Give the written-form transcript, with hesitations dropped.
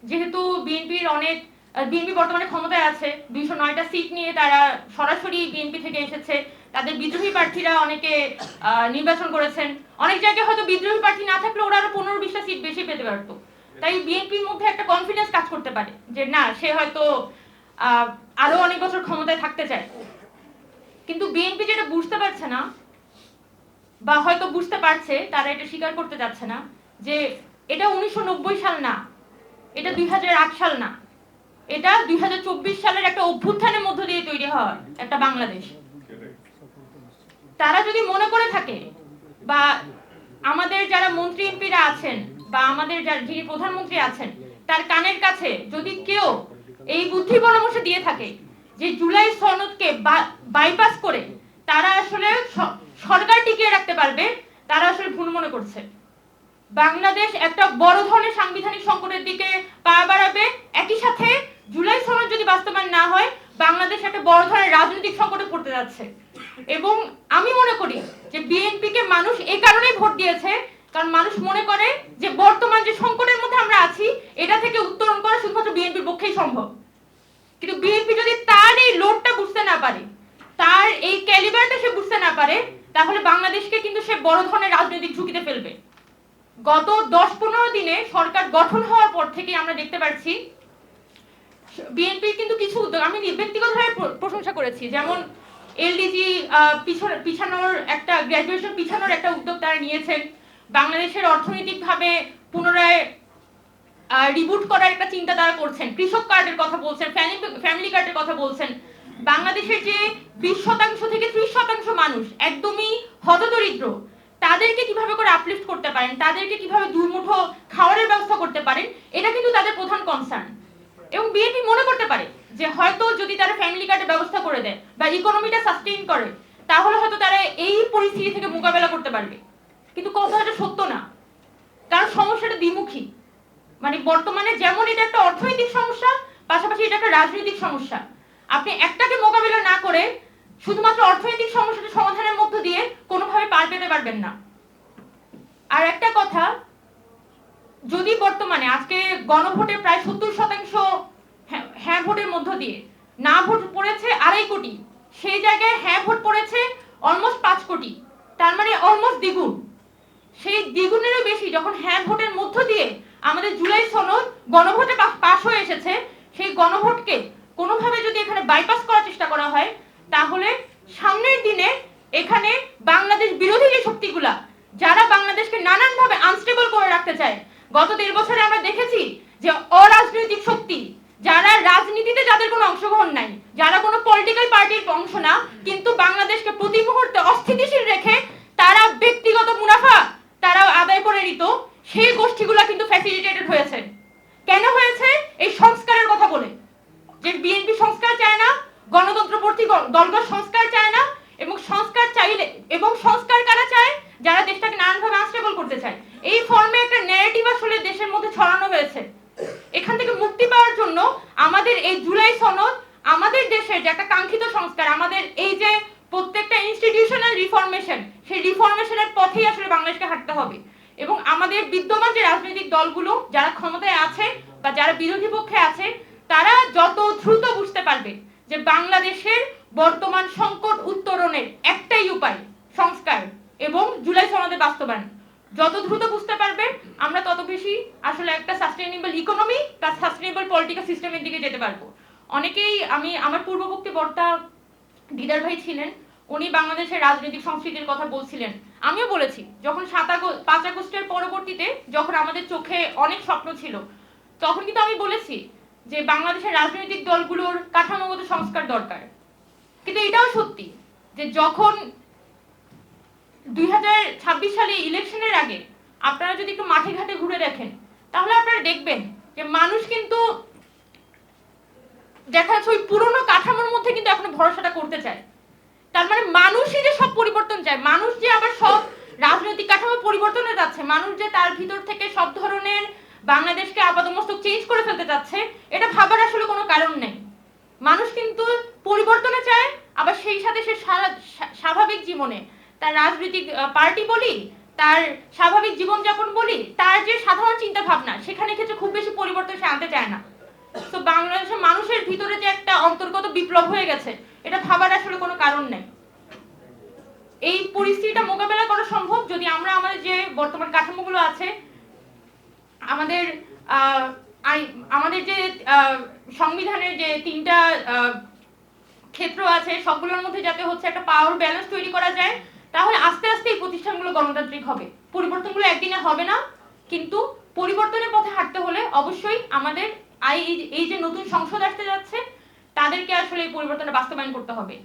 যেহেতু বিএনপি বর্তমানে ক্ষমতায় আছে, 209টা সিট নিয়ে তারা সরাসরি বিএনপি থেকে এসেছে, তাদের বিদ্রোহী প্রার্থীরা অনেকে নির্বাচন করেছেন, অনেক জায়গায় হয়তো বিদ্রোহী প্রার্থী না থাকলে ওরা আরো 15-20টা সিট বেশি পেতে পারত। তাই বিএনপির মধ্যে একটা কনফিডেন্স কাজ করতে পারে যে না, সে হয়তো আরো অনেক বছর ক্ষমতায় থাকতে চায়। কিন্তু বিএনপি যেটা বুঝতে পারছে না, বা হয়তো বুঝতে পারছে, তারা এটা স্বীকার করতে যাচ্ছে না, যে এটা 1990 সাল না, এটা 2008 সাল না, এটা 2024 সালের একটা অভ্যুত্থানের মধ্য দিয়ে তৈরি হওয়া একটা বাংলাদেশ। তারা যদি মনে করে থাকে, বা আমাদের যারা মন্ত্রী এমপিরা আছেন, বা আমাদের যিনি প্রধানমন্ত্রী আছেন, তার কানের কাছে যদি কেউ এই বুদ্ধি পরামর্শ দিয়ে থাকে যে জুলাই সনদকে বাইপাস করে তারা আসলে সরকার টিকিয়ে রাখতে পারবে, তারা আসলে ভুল মনে করছে। বাংলাদেশ একটা বড় ধরনের সাংবিধানিক সংকটের দিকে পা বাড়াবে। একই সাথে জুলাই সনদ যদি বাস্তবায়ন না হয়, বাংলাদেশ একটা বড় ধরনের রাজনৈতিক সংকটে পড়তে যাচ্ছে। এবং আমি মনে করি যে বিএনপিকে মানুষ এই কারণেই ভোট দিয়েছে, কারণ মানুষ মনে করে যে বর্তমান যে সংকটের মধ্যে আমরা আছি, এটা থেকে উত্তরণ করা শুধুমাত্র বিএনপির পক্ষেই সম্ভব। কিন্তু বিএনপি যদি তার এই লোডটা বুঝতে না পারে, তার এই ক্যালিবারটা সে বুঝতে না পারে, তাহলে বাংলাদেশকে কিন্তু সে বড় ধরনের রাজনৈতিক ঝুঁকিতে ফেলবে। গত 10-15 দিনে সরকার গঠন হওয়ার পর থেকে আমরা দেখতে পাচ্ছি বিএনপির কিন্তু কিছু উদ্যোগ আমি ব্যক্তিগতভাবে প্রশংসা করেছি, যেমন এলডিজি পিছানোর একটা গ্র্যাজুয়েশন পিছানোর একটা উদ্যোগ তারা নিয়েছেন, বাংলাদেশের অর্থনৈতিকভাবে পুনরায় রিবুট করার একটা চিন্তা তারা করছেন, কৃষক কার্ডের কথা বলছেন, ফ্যামিলি কার্ডের কথা বলছেন। বাংলাদেশের যে 20% থেকে 30% মানুষ একদমই হতদরিদ্র, তাদেরকে কিভাবে করে আপলিফট করতে পারেন, তাদেরকে কিভাবে দুর্মুঠো খাওয়ারের ব্যবস্থা করতে পারেন, এটা কিন্তু তাদের প্রধান কনসার্ন। এবং বিএনপি মনে করতে পারে যে হয়তো যদি তারা ফ্যামিলি কার্ডের ব্যবস্থা করে দেয় বা ইকোনমিটা সাস্টেইন করে, তাহলে হয়তো তারা এই পরিস্থিতি থেকে মোকাবেলা করতে পারবে। কিন্তু কথাটা সত্য না, কারণ সমস্যাটা দ্বিমুখী। মানে বর্তমানে যেমন এটা একটা অর্থনৈতিক সমস্যা, পাশাপাশি এটা একটা রাজনৈতিক সমস্যা। আপনি একটাকে মোকাবিলা না করে শুধুমাত্র অর্থনৈতিক সমস্যাটা সমাধানের মধ্য দিয়ে কোনোভাবে পার পেতে পারবেন না। আর একটা কথা, যদি বর্তমানে আজকে গণভোটে প্রায় 70% হ্যাঁ ভোটের মধ্য দিয়ে না ভোট পড়েছে 2.5 কোটি, সেই জায়গায় হ্যাঁ ভোট পড়েছে অলমোস্ট 5 কোটি, তার মানে অলমোস্ট দ্বিগুণ। সেই দ্বিগুণেরও বেশি যখন হ্যাঁ ভোটের মধ্য দিয়ে আমাদের জুলাই সনদ গণভোটে পাশ হয়ে এসেছে, সেই গণভোটকে কোনোভাবে যদি এখানে বাইপাস করার চেষ্টা করা হয়, তাহলে সামনের দিনে এখানে বাংলাদেশ বিরোধী যে শক্তিগুলা, যারা বাংলাদেশকে নানানভাবে আনস্টেবল করে রাখতে চায়, গত 1.5 বছরে আমরা দেখেছি যে অরাজনৈতিক শক্তি, যারা রাজনীতিতে যাদের কোনো অংশগ্রহণ নাই, যারা কোনো পলিটিক্যাল পার্টির অংশ না, কিন্তু বাংলাদেশকে প্রতি মুহূর্তে অস্থিতিশীল রেখে তারা ব্যক্তিগত মুনাফা তারা আদায় করে নিত, সেই গোষ্ঠীগুলো কিন্তু ফ্যাসিলিটেটেড হয়েছে। কেন হয়েছে? এই সংস্কারের কথা বলে, যে বিএনপি সংস্কার চায় না, গণতন্ত্রপন্থী দলগত সংস্কার চায় না, এবং সংস্কার চাইলে, এবং সংস্কার কারা চায়? যারা দেশটাকে নানানভাবে আনস্টেবল করতে চায়। এই ফর্মে একটা ন্যারেটিভ আসলে দেশের মধ্যে ছড়ানো হয়েছে। এখান থেকে মুক্তি পাওয়ার জন্য আমাদের এই জুলাই সনদ, আমাদের দেশের যে একটা কাঙ্ক্ষিত সংস্কার, আমাদের এই যে প্রত্যেকটা ইনস্টিটিউশনাল রিফরমেশন, সেই রিফরমেশনের পথেই আসলে বাংলাদেশকে হাঁটতে হবে। এবং আমাদের বিদ্যমান যে রাজনৈতিক দলগুলো যারা ক্ষমতায় আছে বা যারা বিরোধী পক্ষে আছে, তারা যত দ্রুত বুঝতে পারবে যে বাংলাদেশের বর্তমান সংকট উত্তরণের একটাই উপায় সংস্কার এবং জুলাই সনদের বাস্তবায়ন, যত দ্রুত বুঝতে পারবে আমরা তত বেশি আসলে একটা সাস্টেইনেবল ইকোনমি বা সাস্টেইনেবল পলিটিক্যাল সিস্টেমের দিকে যেতে পারবো। অনেকেই, আমি আমার পূর্ববর্তী বক্তা দিদার ভাই ছিলেন, উনি বাংলাদেশের রাজনৈতিক সংস্কৃতির কথা বলছিলেন, আমিও বলেছি যখন 5 আগস্টের পরবর্তীতে যখন আমাদের চোখে অনেক স্বপ্ন ছিল, তখন কিন্তু আমি বলেছি যে বাংলাদেশের রাজনৈতিক দলগুলোর কাঠামোগত সংস্কার দরকার। কিন্তু এটাও সত্যি যে যখন 2026 সালে ইলেকশনের আগে আপনারা যদি একটু মাঠে ঘাটে ঘুরে দেখেন, তাহলে আপনারা দেখবেন যে মানুষ কিন্তু দেখা যাচ্ছে ওই পুরনো কাঠামোর মধ্যে কিন্তু এখনো ভরসাটা করতে চায়। তার মানে মানুষই যে সব পরিবর্তন চায়, মানুষ যে আবার সব রাজনৈতিক কাঠামো পরিবর্তনে যাচ্ছে, মানুষ যে তার ভিতর থেকে সব ধরনের বাংলাদেশকে আপাতমস্তক চেঞ্জ করে ফেলতে যাচ্ছে, এটা ভাবার আসলে কোনো কারণ নেই। মানুষ কিন্তু পরিবর্তনে চায়, আবার সেই সাথে সে স্বাভাবিক জীবনে তার রাজনৈতিক পার্টি বলি, তার স্বাভাবিক জীবনযাপন বলি, তার যে সাধারণ চিন্তা ভাবনা সেখানে ক্ষেত্রে খুব বেশি পরিবর্তন সে আনতে চায় না। তো বাংলাদেশের মানুষের ভিতরে যে একটা অন্তর্গত বিপ্লব হয়ে গেছে, এটা ভাবার আসলে কোনো কারণ নেই। এই পরিস্থিতিটা মোকাবেলা করা সম্ভব যদি আমরা আমাদের যে বর্তমান কাঠামোগুলো আছে, আমাদের আমাদের যে সংবিধানের যে 3টা ক্ষেত্র আছে, সবগুলোর মধ্যে যাতে হচ্ছে একটা পাওয়ার ব্যালেন্স তৈরি করা যায়, তাহলে আস্তে আস্তে এই প্রতিষ্ঠানগুলো গণতান্ত্রিক হবে। পরিবর্তনগুলো একদিনে হবে না, কিন্তু পরিবর্তনের পথে হাঁটতে হলে অবশ্যই আমাদের এই যে নতুন সংসদ আসতে যাচ্ছে, তাদেরকে আসলে এই পরিবর্তনটা বাস্তবায়ন করতে হবে।